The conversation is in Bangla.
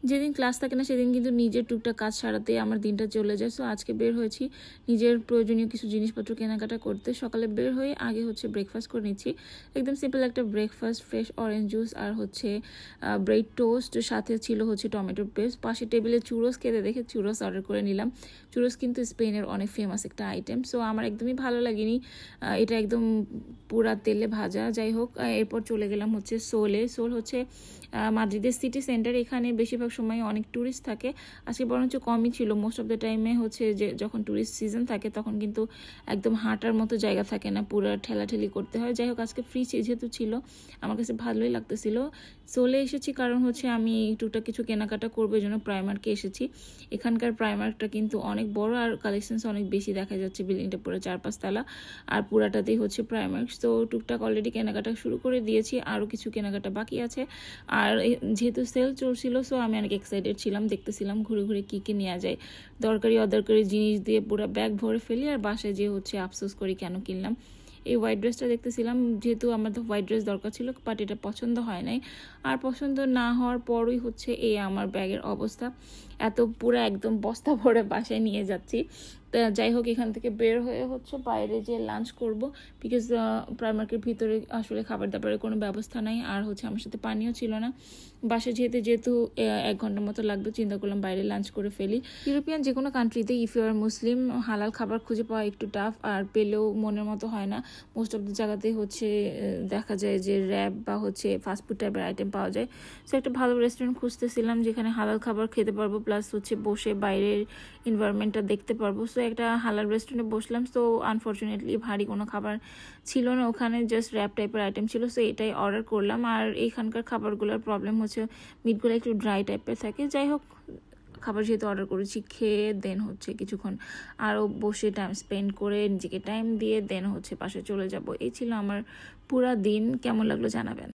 যেদিন ক্লাস থাকে না সেদিন কিন্তু নিজের টুকটাক কাজ সারাতে আমার দিনটা চলে যায়। সো আজকে বের হয়েছি নিজের প্রয়োজনীয় কিছু জিনিসপত্র কেনাকাটা করতে। সকালে বের হয়ে আগে হচ্ছে ব্রেকফাস্ট করে নিচ্ছি, একদম সিম্পল একটা ব্রেকফাস্ট, ফ্রেশ অরেঞ্জ জুস আর হচ্ছে ব্রেড টোস্ট, সাথে ছিল হচ্ছে টমেটো পেস্ট। পাশে টেবিলে চুরোস খেতে দেখে চুরোস অর্ডার করে নিলাম। চুরোস কিন্তু স্পেনের অনেক ফেমাস একটা আইটেম, সো আমার একদমই ভালো লাগেনি, এটা একদম পুরা তেলে ভাজা। যাই হোক, এরপর চলে গেলাম হচ্ছে সোলে। সোল হচ্ছে মাদ্রিদের সিটি সেন্টার, এখানে বেশিরভাগ সময় অনেক ট্যুরিস্ট থাকে। আজকে বরঞ্চ কমই ছিল, মোস্ট অফ দ্য টাইমে হচ্ছে যে যখন ট্যুরিস্ট সিজন থাকে তখন কিন্তু একদম হাঁটার মতো জায়গা থাকে না, পুরো ঠেলাঠেলি করতে হয়। যাই হোক, আজকে ফ্রি যেহেতু ছিল আমার কাছে ভালোই লাগতেছিল। সোলে এসেছি কারণ হচ্ছে আমি টুকটাক কিছু কেনাকাটা করবো, এই জন্য প্রাইমার্কে এসেছি। এখানকার প্রাইমার্কটা কিন্তু অনেক বড় আর কালেকশনস অনেক বেশি দেখা যাচ্ছে। বিল্ডিংটা পুরো 4-5 তলা আর পুরাটাতেই হচ্ছে প্রাইমার্ক। তো টুকটাক অলরেডি কেনাকাটা শুরু করে দিয়েছি, আরও কিছু কেনাকাটা বাকি আছে। আর যেহেতু সেল চলছিল, সো আমি অনেক এক্সাইটেড ছিলাম, দেখতেছিলাম ঘুরে ঘুরে কী কী নেওয়া যায়। দরকারি অদরকারি জিনিস দিয়ে পুরো ব্যাগ ভরে ফেলি আর বাসায় যেয়ে হচ্ছে আফসোস করি কেন কিনলাম। এই হোয়াইট ড্রেসটা দেখতেছিলাম, যেহেতু আমার তো হোয়াইট ড্রেস দরকার ছিল, বাট এটা পছন্দ হয় নাই। আর পছন্দ না হওয়ার পরই হচ্ছে এই আমার ব্যাগের অবস্থা, এত পুরো একদম বস্তা ভরে বাসায় নিয়ে যাচ্ছি। তা যাই হোক, এখান থেকে বের হয়ে হচ্ছে বাইরে যে লাঞ্চ করব, বিকজ প্রাইমার্কের ভিতরে আসলে খাবার দাবারের কোনো ব্যবস্থা নাই, আর হচ্ছে আমার সাথে পানিও ছিল না। বাসায় যেহেতু 1 ঘন্টার মতো লাগবে, চিন্তা করলাম বাইরে লাঞ্চ করে ফেলি। ইউরোপিয়ান যে কোনো কান্ট্রিতে ইফ ইউ আর মুসলিম, হালাল খাবার খুঁজে পাওয়া একটু টাফ, আর পেলেও মনের মতো হয় না। মোস্ট অফ দ্য জায়গাতেই হচ্ছে দেখা যায় যে র্যাপ বা হচ্ছে ফাস্টফুড টাইপের আইটেম পাওয়া যায়। সো একটা ভালো রেস্টুরেন্ট খুঁজতেছিলাম যেখানে হালাল খাবার খেতে পারবো, প্লাস হচ্ছে বসে বাইরের এনভায়রনমেন্টটা দেখতে পারবো। সো একটা হালাল রেস্টুরেন্টে বসলাম। সো আনফর্চুনেটলি ভারী কোনো খাবার ছিল না ওখানে, জাস্ট র্যাপ টাইপের আইটেম ছিল। সো এটাই অর্ডার করলাম। আর এইখানকার খাবারগুলোর প্রবলেম হচ্ছে মিটগুলো একটু ড্রাই টাইপের থাকে। যাই হোক, খাবার যেহেতু অর্ডার করেছি, খেয়ে দেন হচ্ছে কিছুক্ষণ আরও বসে টাইম স্পেন্ড করে নিজেকে টাইম দিয়ে দেন হচ্ছে পাশে চলে যাব। এই ছিল আমার পুরা দিন। কেমন লাগলো জানাবেন।